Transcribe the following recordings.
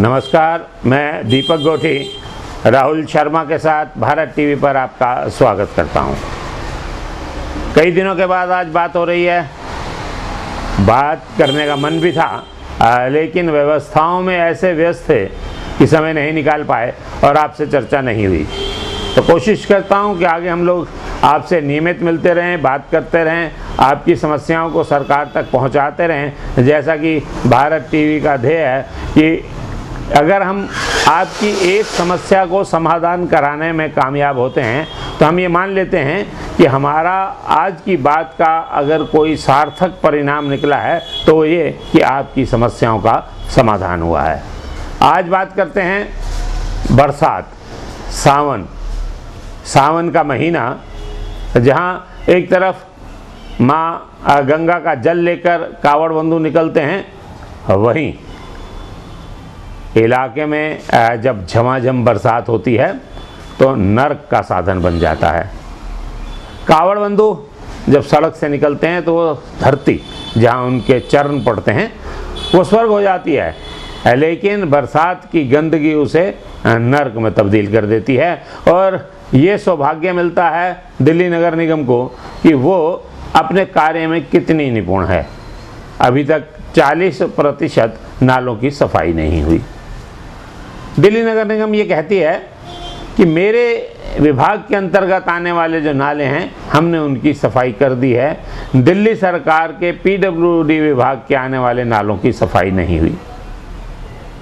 नमस्कार, मैं दीपक गोठी राहुल शर्मा के साथ भारत टीवी पर आपका स्वागत करता हूं। कई दिनों के बाद आज बात हो रही है। बात करने का मन भी था, लेकिन व्यवस्थाओं में ऐसे व्यस्त थे कि समय नहीं निकाल पाए और आपसे चर्चा नहीं हुई। तो कोशिश करता हूं कि आगे हम लोग आपसे नियमित मिलते रहें, बात करते रहें, आपकी समस्याओं को सरकार तक पहुंचाते रहें। जैसा कि भारत टीवी का ध्येय है कि अगर हम आपकी एक समस्या को समाधान कराने में कामयाब होते हैं तो हम ये मान लेते हैं कि हमारा आज की बात का अगर कोई सार्थक परिणाम निकला है तो वो ये कि आपकी समस्याओं का समाधान हुआ है। आज बात करते हैं बरसात, सावन का महीना, जहाँ एक तरफ माँ गंगा का जल लेकर कावड़ बंधु निकलते हैं, वहीं इलाके में जब झमाझम बरसात होती है तो नर्क का साधन बन जाता है। कावड़ बंधु जब सड़क से निकलते हैं तो वो धरती जहाँ उनके चरण पड़ते हैं वो स्वर्ग हो जाती है, लेकिन बरसात की गंदगी उसे नर्क में तब्दील कर देती है। और ये सौभाग्य मिलता है दिल्ली नगर निगम को कि वो अपने कार्य में कितनी निपुण है। अभी तक 40% नालों की सफाई नहीं हुई। दिल्ली नगर निगम ये कहती है कि मेरे विभाग के अंतर्गत आने वाले जो नाले हैं हमने उनकी सफाई कर दी है, दिल्ली सरकार के पीडब्ल्यूडी विभाग के आने वाले नालों की सफाई नहीं हुई।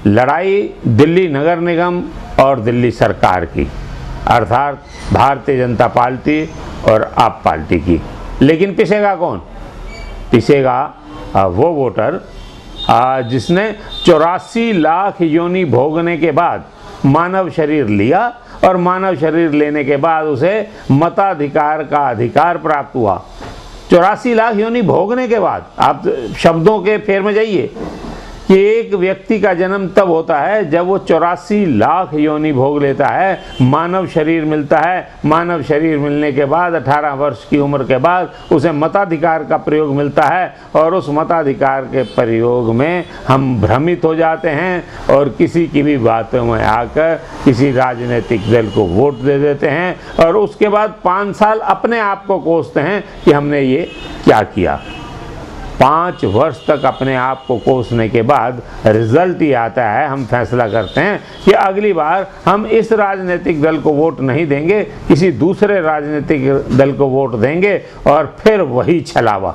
लड़ाई दिल्ली नगर निगम और दिल्ली सरकार की, अर्थात भारतीय जनता पार्टी और आप पार्टी की। लेकिन पिसेगा कौन? पिसेगा वो वोटर जिसने 84 लाख योनि भोगने के बाद मानव शरीर लिया और मानव शरीर लेने के बाद उसे मताधिकार का अधिकार प्राप्त हुआ। 84 लाख योनि भोगने के बाद, आप शब्दों के फेर में जाइए कि एक व्यक्ति का जन्म तब होता है जब वो 84 लाख योनि भोग लेता है, मानव शरीर मिलता है। मानव शरीर मिलने के बाद 18 वर्ष की उम्र के बाद उसे मताधिकार का प्रयोग मिलता है और उस मताधिकार के प्रयोग में हम भ्रमित हो जाते हैं और किसी की भी बातों में आकर किसी राजनीतिक दल को वोट दे देते हैं और उसके बाद 5 साल अपने आप को कोसते हैं कि हमने ये क्या किया। 5 वर्ष तक अपने आप को कोसने के बाद रिजल्ट ये आता है, हम फैसला करते हैं कि अगली बार हम इस राजनीतिक दल को वोट नहीं देंगे, किसी दूसरे राजनीतिक दल को वोट देंगे और फिर वही छलावा।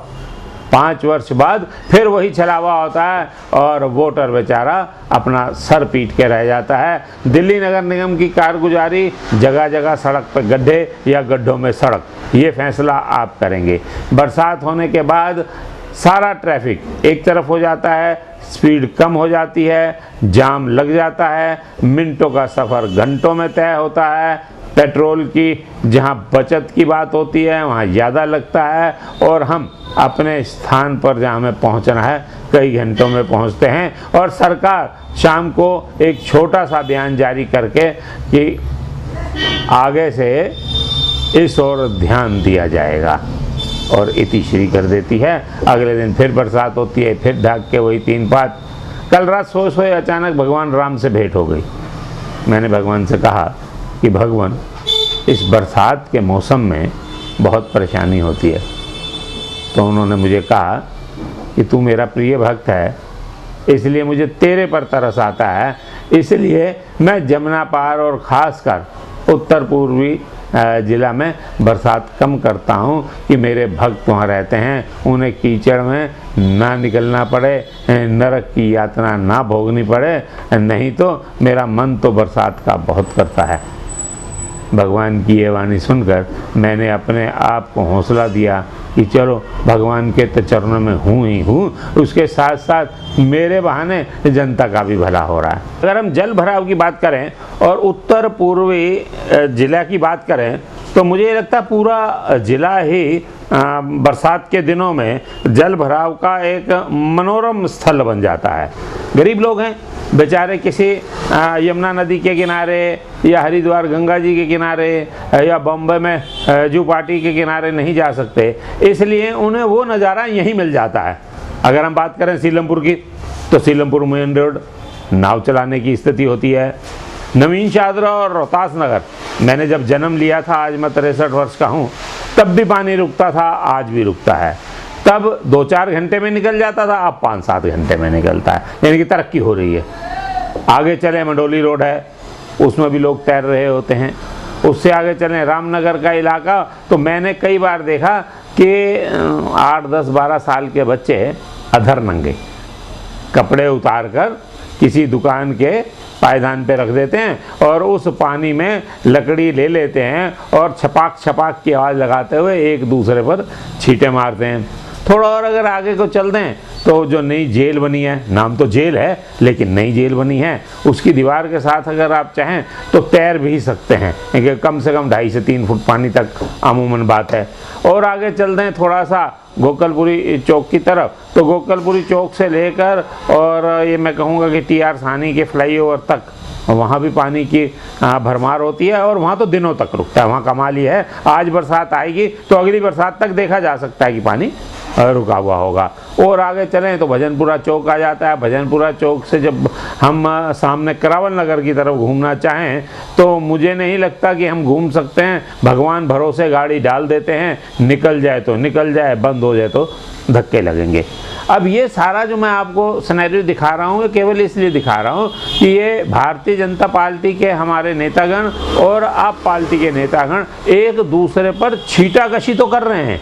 5 वर्ष बाद फिर वही छलावा होता है और वोटर बेचारा अपना सर पीट के रह जाता है। दिल्ली नगर निगम की कारगुजारी, जगह जगह सड़क पर गड्ढे या गड्ढों में सड़क, ये फैसला आप करेंगे। बरसात होने के बाद सारा ट्रैफिक एक तरफ हो जाता है, स्पीड कम हो जाती है, जाम लग जाता है, मिनटों का सफ़र घंटों में तय होता है। पेट्रोल की जहां बचत की बात होती है वहां ज़्यादा लगता है और हम अपने स्थान पर जहां हमें पहुंचना है कई घंटों में पहुंचते हैं। और सरकार शाम को एक छोटा सा बयान जारी करके कि आगे से इस ओर ध्यान दिया जाएगा और इतिश्री कर देती है। अगले दिन फिर बरसात होती है, फिर ढाक के वही 3 बात। कल रात सोए अचानक भगवान राम से भेंट हो गई। मैंने भगवान से कहा कि भगवान, इस बरसात के मौसम में बहुत परेशानी होती है। तो उन्होंने मुझे कहा कि तू मेरा प्रिय भक्त है, इसलिए मुझे तेरे पर तरस आता है, इसलिए मैं जमुना पार और ख़ासकर उत्तर पूर्वी ज़िला में बरसात कम करता हूँ कि मेरे भक्त वहाँ रहते हैं, उन्हें कीचड़ में ना निकलना पड़े, नरक की यातना ना भोगनी पड़े, नहीं तो मेरा मन तो बरसात का बहुत करता है। भगवान की ये वाणी सुनकर मैंने अपने आप को हौसला दिया कि चलो भगवान के तो चरणों में हूँ ही हूँ, उसके साथ साथ मेरे बहाने जनता का भी भला हो रहा है। अगर हम जल भराव की बात करें और उत्तर पूर्वी जिला की बात करें तो मुझे ये लगता है पूरा ज़िला ही बरसात के दिनों में जल भराव का एक मनोरम स्थल बन जाता है। गरीब लोग हैं बेचारे, किसी यमुना नदी के किनारे या हरिद्वार गंगा जी के किनारे या बॉम्बे में जू पार्टी के किनारे नहीं जा सकते, इसलिए उन्हें वो नज़ारा यहीं मिल जाता है। अगर हम बात करें सीलमपुर की तो सीलमपुर मेन रोड नाव चलाने की स्थिति होती है। नवीन शाहदरा और रोहतास नगर, मैंने जब जन्म लिया था, आज मैं 63 वर्ष का हूँ, तब भी पानी रुकता था, आज भी रुकता है। तब 2-4 घंटे में निकल जाता था, अब 5-7 घंटे में निकलता है, यानी कि तरक्की हो रही है। आगे चले मंडोली रोड है, उसमें भी लोग तैर रहे होते हैं। उससे आगे चलें रामनगर का इलाका, तो मैंने कई बार देखा कि 8, 10, 12 साल के बच्चे अधर नंगे कपड़े उतार कर किसी दुकान के पायदान पे रख देते हैं और उस पानी में लकड़ी ले लेते हैं और छपाक छपाक की आवाज़ लगाते हुए एक दूसरे पर छींटे मारते हैं। थोड़ा और अगर आगे को चल दें तो जो नई जेल बनी है, नाम तो जेल है लेकिन नई जेल बनी है, उसकी दीवार के साथ अगर आप चाहें तो तैर भी सकते हैं, क्योंकि कम से कम 2.5 से 3 फुट पानी तक अमूमन बात है। और आगे चल दें थोड़ा सा गोकलपुरी चौक की तरफ, तो गोकलपुरी चौक से लेकर और ये मैं कहूँगा कि TR साहनी के फ्लाईओवर तक, वहाँ भी पानी की भरमार होती है और वहाँ तो दिनों तक रुकता है। वहाँ कमाल ही है, आज बरसात आएगी तो अगली बरसात तक देखा जा सकता है कि पानी रुका हुआ होगा। और आगे चलें तो भजनपुरा चौक आ जाता है। भजनपुरा चौक से जब हम सामने करावल नगर की तरफ घूमना चाहें तो मुझे नहीं लगता कि हम घूम सकते हैं। भगवान भरोसे गाड़ी डाल देते हैं, निकल जाए तो निकल जाए, बंद हो जाए तो धक्के लगेंगे। अब ये सारा जो मैं आपको सिनेरियो दिखा रहा हूँ, केवल इसलिए दिखा रहा हूँ कि ये भारतीय जनता पार्टी के हमारे नेतागण और आप पार्टी के नेतागण एक दूसरे पर छींटाकशी तो कर रहे हैं,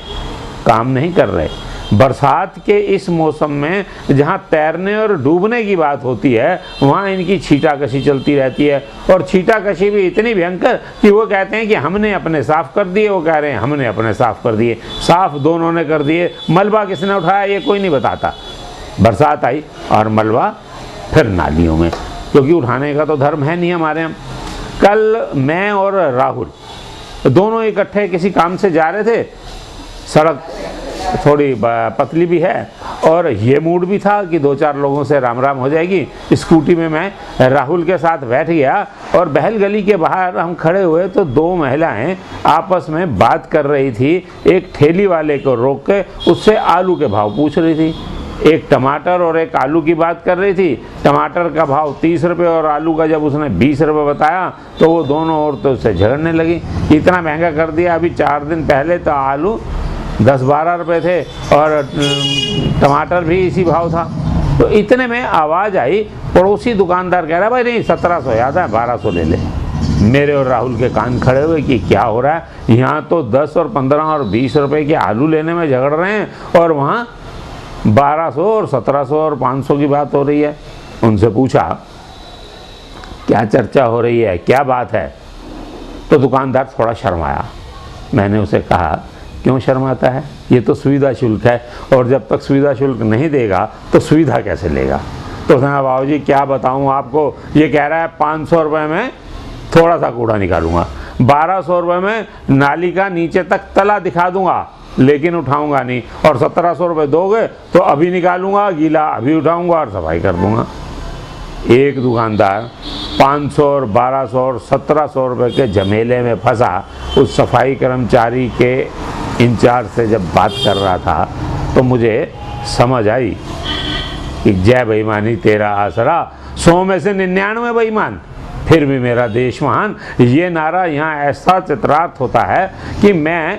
काम नहीं कर रहे। बरसात के इस मौसम में जहाँ तैरने और डूबने की बात होती है, वहाँ इनकी छींटाकशी चलती रहती है। और छींटाकशी भी इतनी भयंकर कि वो कहते हैं कि हमने अपने साफ़ कर दिए, वो कह रहे हैं हमने अपने साफ़ कर दिए। साफ़ दोनों ने कर दिए, मलबा किसने उठाया ये कोई नहीं बताता। बरसात आई और मलबा फिर नालियों में, क्योंकि उठाने का तो धर्म है नहीं हमारे यहाँ। कल मैं और राहुल दोनों इकट्ठे किसी काम से जा रहे थे, सड़क थोड़ी पतली भी है और ये मूड भी था कि 2-4 लोगों से राम राम हो जाएगी। स्कूटी में मैं राहुल के साथ बैठ गया और बहल गली के बाहर हम खड़े हुए तो 2 महिलाएं आपस में बात कर रही थी। एक ठेली वाले को रोक के उससे आलू के भाव पूछ रही थी, एक टमाटर और एक आलू की बात कर रही थी। टमाटर का भाव 30 रुपये और आलू का जब उसने 20 रुपये बताया तो वो दोनों औरतें उससे झगड़ने लगी, इतना महंगा कर दिया। अभी 4 दिन पहले तो आलू 10-12 रुपये थे और टमाटर भी इसी भाव था। तो इतने में आवाज़ आई, पड़ोसी दुकानदार कह रहा है भाई नहीं 1700 याद है 1200 ले ले। मेरे और राहुल के कान खड़े हुए कि क्या हो रहा है, यहाँ तो 10 और 15 और 20 रुपये के आलू लेने में झगड़ रहे हैं और वहाँ 1200 और 1700 और 500 की बात हो रही है। उनसे पूछा क्या चर्चा हो रही है, क्या बात है, तो दुकानदार थोड़ा शर्माया। मैंने उसे कहा क्यों शर्माता है, ये तो सुविधा शुल्क है और जब तक सुविधा शुल्क नहीं देगा तो सुविधा कैसे लेगा। तो उसने कहा बाबू जी क्या बताऊँ आपको, ये कह रहा है 500 रुपये में थोड़ा सा कूड़ा निकालूंगा, 1200 रुपये में नाली का नीचे तक तला दिखा दूंगा लेकिन उठाऊंगा नहीं, और 1700 रुपये दोगे तो अभी निकालूंगा गीला, अभी उठाऊंगा और सफाई कर दूंगा। एक दुकानदार 500 और 1200 और 1700 रुपये के झमेले में फंसा उस सफाई कर्मचारी के इंचार्ज से जब बात कर रहा था तो मुझे समझ आई कि जय बेईमानी तेरा आसरा, 100 में से 99 बेईमान फिर भी मेरा देश महान। ये नारा यहाँ ऐसा चित्रार्थ होता है कि मैं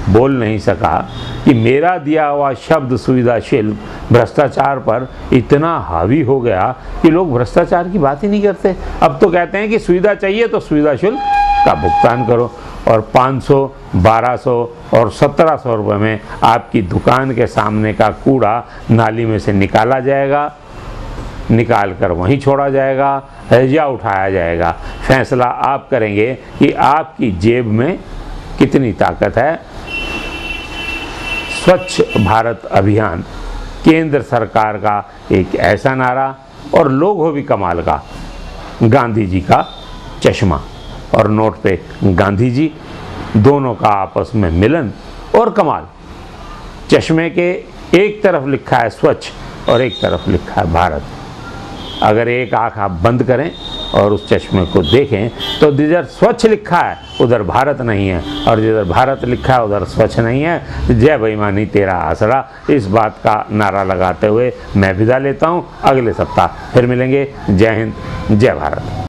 बोल नहीं सका कि मेरा दिया हुआ शब्द सुविधाशील भ्रष्टाचार पर इतना हावी हो गया कि लोग भ्रष्टाचार की बात ही नहीं करते। अब तो कहते हैं कि सुविधा चाहिए तो सुविधा शुल्क का भुगतान करो, और 500, 1200 और 1700 रुपये में आपकी दुकान के सामने का कूड़ा नाली में से निकाला जाएगा, निकाल कर वहीं छोड़ा जाएगा या उठाया जाएगा। फैसला आप करेंगे कि आपकी जेब में कितनी ताकत है। स्वच्छ भारत अभियान केंद्र सरकार का एक ऐसा नारा, और लोगो भी कमाल का, गांधी जी का चश्मा और नोट पे गांधी जी, दोनों का आपस में मिलन और कमाल। चश्मे के एक तरफ लिखा है स्वच्छ और एक तरफ लिखा है भारत। अगर एक आँख आप बंद करें और उस चश्मे को देखें तो जिधर स्वच्छ लिखा है उधर भारत नहीं है, और जिधर भारत लिखा है उधर स्वच्छ नहीं है। जय बेईमानी तेरा आसरा, इस बात का नारा लगाते हुए मैं विदा लेता हूँ। अगले सप्ताह फिर मिलेंगे। जय हिंद, जय भारत।